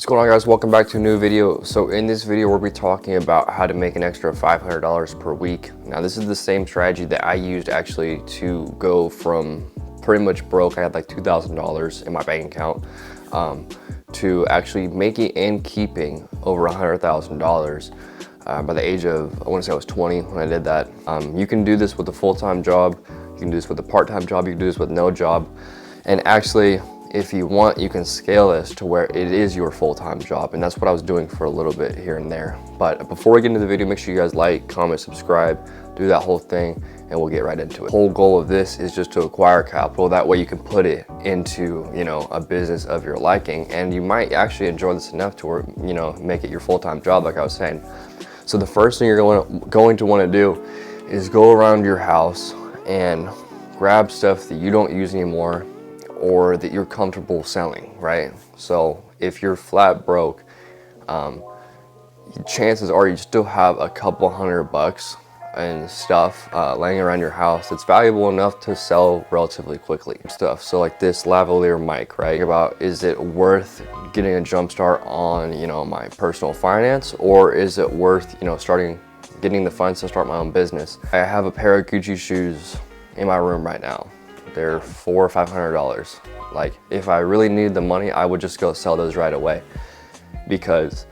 What's going on, guys? Welcome back to a new video. So in this video we'll be talking about how to make an extra $500 per week. Now this is the same strategy that I used actually to go from pretty much broke, I had like $2,000 in my bank account, to actually making and keeping over $100,000 by the age of, I want to say I was 20 when I did that. You can do this with a full-time job, you can do this with a part-time job, you can do this with no job, and actually if you want, you can scale this to where it is your full-time job. And that's what I was doing for a little bit here and there. But before we get into the video, make sure you guys like, comment, subscribe, do that whole thing, and we'll get right into it. The whole goal of this is just to acquire capital. That way you can put it into, a business of your liking. And you might actually enjoy this enough to, make it your full-time job, like I was saying. So the first thing you're going to want to do is go around your house and grab stuff that you don't use anymore, or that you're comfortable selling, right? So if you're flat broke, chances are you still have a couple $100 and stuff laying around your house that's valuable enough to sell relatively quickly. So like this lavalier mic, right? About, is it worth getting a jump start on, my personal finance, or is it worth, getting the funds to start my own business? I have a pair of Gucci shoes in my room right now. They're $400 or $500. Like, if I really needed the money, I would just go sell those right away. Because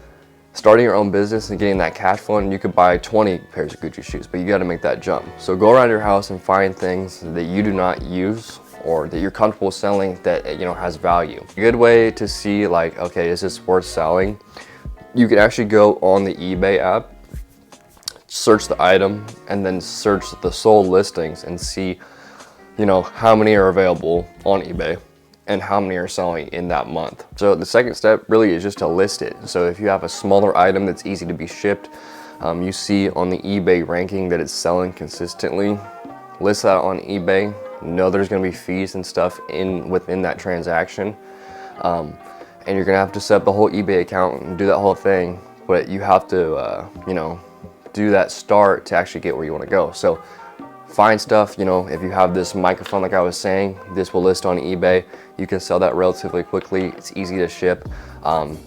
starting your own business and getting that cash flow, and you could buy 20 pairs of Gucci shoes, but you got to make that jump. So go around your house and find things that you do not use or that you're comfortable selling that has value. A good way to see, like, okay, is this worth selling? You can actually go on the eBay app, search the item, and then search the sold listings and see how many are available on eBay and how many are selling in that month. So the second step really is just to list it. So if you have a smaller item that's easy to be shipped, you see on the eBay ranking that it's selling consistently, list that on eBay. Know there's going to be fees and stuff within that transaction, and you're going to have to set up the whole eBay account and do that whole thing, but you have to do that start to actually get where you want to go. So find stuff, if you have this microphone, like I was saying, this will list on eBay. You can sell that relatively quickly. It's easy to ship.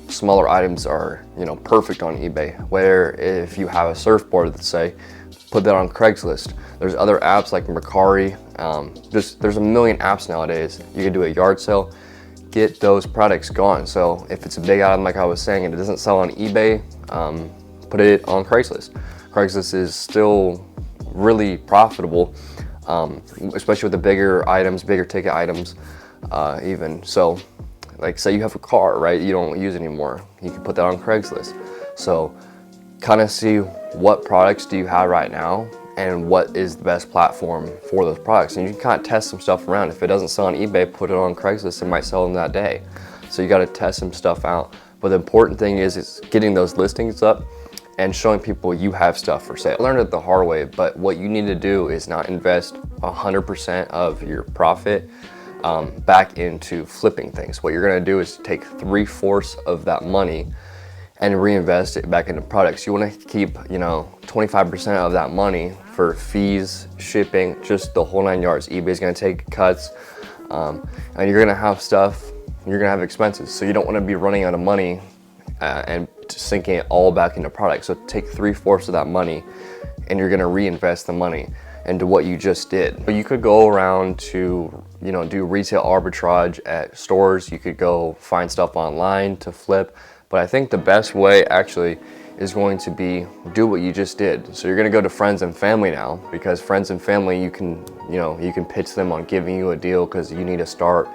Smaller items are, perfect on eBay. Where if you have a surfboard, let's say, put that on Craigslist. There's other apps like Mercari. There's a million apps nowadays. You can do a yard sale, get those products gone. So if it's a big item, like I was saying, and it doesn't sell on eBay, put it on Craigslist. Craigslist is still really profitable, especially with the bigger items, bigger ticket items, even. So like, say you have a car, right, you don't use anymore, you can put that on Craigslist. So kind of see what products do you have right now and what is the best platform for those products, and you can kind of test some stuff around. If it doesn't sell on eBay, put it on Craigslist, it might sell in that day. So you got to test some stuff out. But the important thing is getting those listings up and showing people you have stuff for sale. I learned it the hard way, but what you need to do is not invest 100% of your profit back into flipping things. What you're gonna do is take 3/4 of that money and reinvest it back into products. You wanna keep 25% of that money for fees, shipping, just the whole 9 yards. eBay's gonna take cuts, and you're gonna have stuff, you're gonna have expenses. So you don't wanna be running out of money and sinking it all back into products. So take 3/4 of that money and you're gonna reinvest the money into what you just did. But you could go around to, do retail arbitrage at stores. You could go find stuff online to flip. But I think the best way actually is going to be do what you just did. So you're gonna go to friends and family now, because friends and family, you can pitch them on giving you a deal because you need to start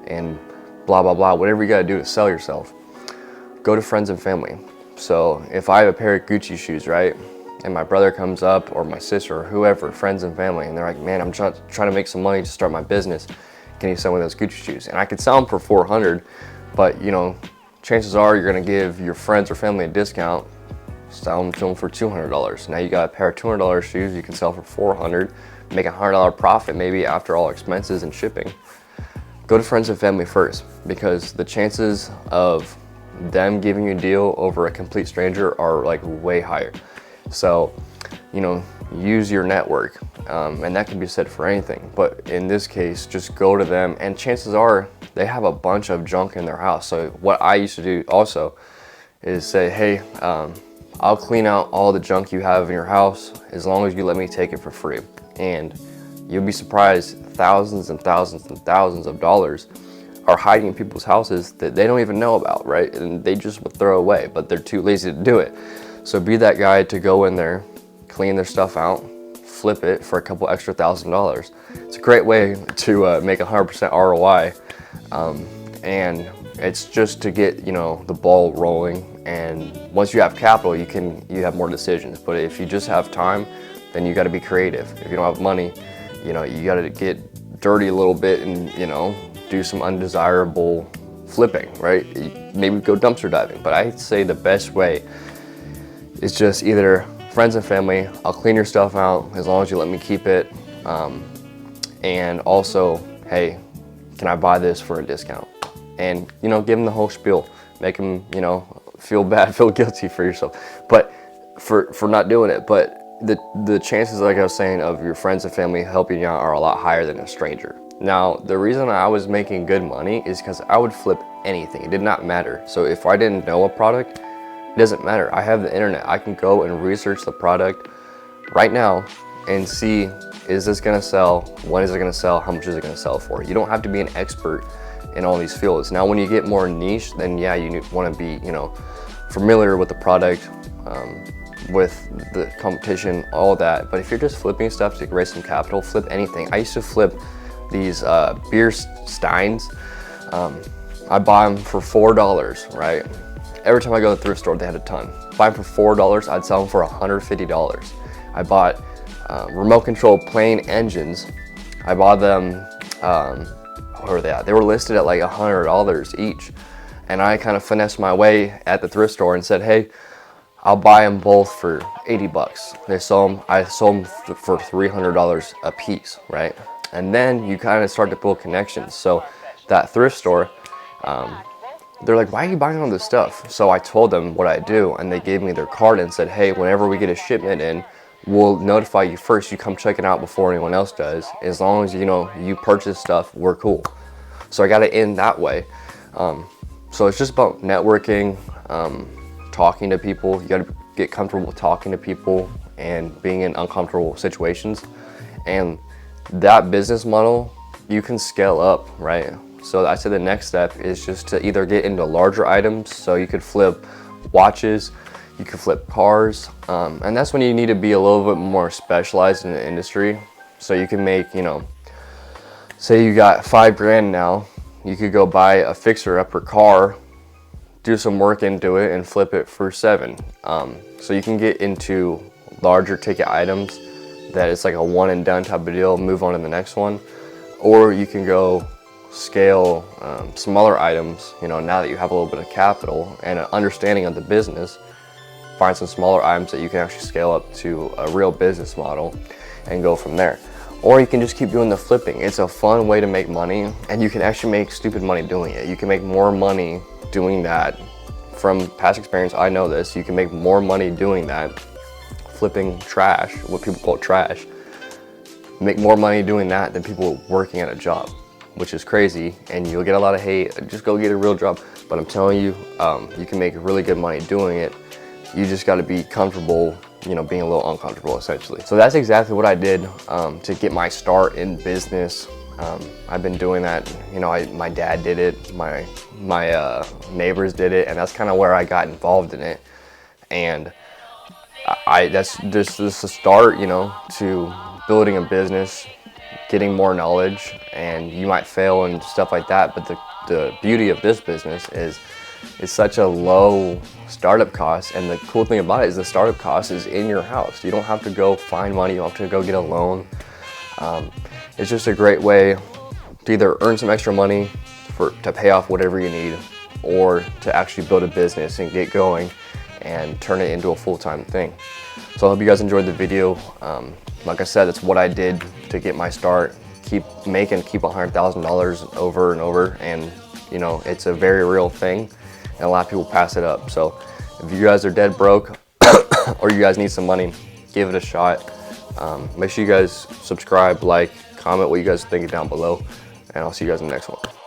and blah, blah, blah, whatever you gotta do to sell yourself. Go to friends and family. So if I have a pair of Gucci shoes, right, and my brother comes up, or my sister, or whoever, friends and family, and they're like, man, I'm trying to make some money to start my business, can you sell me those Gucci shoes? And I could sell them for $400, but chances are you're gonna give your friends or family a discount, sell them to them for $200. Now you got a pair of $200 shoes you can sell for $400, make a $100 profit maybe after all expenses and shipping. Go to friends and family first, because the chances of them giving you a deal over a complete stranger are like way higher. So use your network, and that can be said for anything, but in this case, just go to them, and chances are they have a bunch of junk in their house. So what I used to do also is say, hey, I'll clean out all the junk you have in your house as long as you let me take it for free. And you'll be surprised, thousands and thousands and thousands of dollars are hiding in people's houses that they don't even know about, right? And they just would throw away, but they're too lazy to do it. So be that guy to go in there, clean their stuff out, flip it for a couple extra $1,000s. It's a great way to make 100% ROI, and it's just to get, you know, the ball rolling. And once you have capital, you have more decisions. But if you just have time, then you got to be creative. If you don't have money, you know, you got to get dirty a little bit and, you know, do some undesirable flipping, right? Maybe go dumpster diving. But I'd say the best way is just either friends and family, I'll clean your stuff out as long as you let me keep it. And also, hey, can I buy this for a discount? And, you know, give them the whole spiel. Make them, you know, feel bad, feel guilty for yourself, but for not doing it. But the chances, like I was saying, of your friends and family helping you out are a lot higher than a stranger. Now, the reason I was making good money is because I would flip anything. It did not matter. So if I didn't know a product, it doesn't matter. I have the internet. I can go and research the product right now and see, is this gonna sell? When is it gonna sell? How much is it gonna sell for? You don't have to be an expert in all these fields. Now, when you get more niche, then yeah, you wanna be, you know, familiar with the product, with the competition, all that. But if you're just flipping stuff to raise some capital, flip anything. I used to flip these beer steins. I buy them for $4, right? Every time I go to the thrift store, they had a ton. Buy them for $4, I'd sell them for $150. I bought remote control plane engines. I bought them, where were they at? They were listed at like $100 each. And I kind of finessed my way at the thrift store and said, hey, I'll buy them both for 80 bucks. I sold them for $300 a piece, right? And then you kind of start to build connections. So that thrift store, they're like, why are you buying all this stuff? So I told them what I do, and they gave me their card and said, hey, whenever we get a shipment in, we'll notify you first. You come check it out before anyone else does. As long as, you know, you purchase stuff, we're cool. So I got it in that way. So it's just about networking, talking to people. You got to get comfortable with talking to people and being in uncomfortable situations. And that business model, you can scale up, right? So I said the next step is just to either get into larger items. So you could flip watches, you could flip cars, and that's when you need to be a little bit more specialized in the industry. So you can make, you know, say you got $5,000 now, you could go buy a fixer-upper car, do some work into it, and flip it for $7,000. So you can get into larger ticket items that it's like a one and done type of deal, move on to the next one. Or you can go scale smaller items, you know, now that you have a little bit of capital and an understanding of the business, find some smaller items that you can actually scale up to a real business model and go from there. Or you can just keep doing the flipping. It's a fun way to make money, and you can actually make stupid money doing it. You can make more money doing that. From past experience, I know this. You can make more money doing that, flipping trash, what people call trash. Make more money doing that than people working at a job, which is crazy, and you'll get a lot of hate. Just go get a real job. But I'm telling you, you can make really good money doing it. You just got to be comfortable, you know, being a little uncomfortable, essentially. So that's exactly what I did to get my start in business. I've been doing that, you know, my dad did it, my neighbors did it, and that's kind of where I got involved in it. And that's just the start, you know, to building a business, getting more knowledge, and you might fail and stuff like that. But the beauty of this business is it's such a low startup cost, and the cool thing about it is the startup cost is in your house. You don't have to go find money, you don't have to go get a loan. It's just a great way to either earn some extra money to pay off whatever you need, or to actually build a business and get going and turn it into a full-time thing. So I hope you guys enjoyed the video. Like I said, it's what I did to get my start. Keep $100,000 over and over, and you know, it's a very real thing, and a lot of people pass it up. So if you guys are dead broke or you guys need some money, give it a shot. Make sure you guys subscribe, like, comment what you guys are thinking down below, and I'll see you guys in the next one.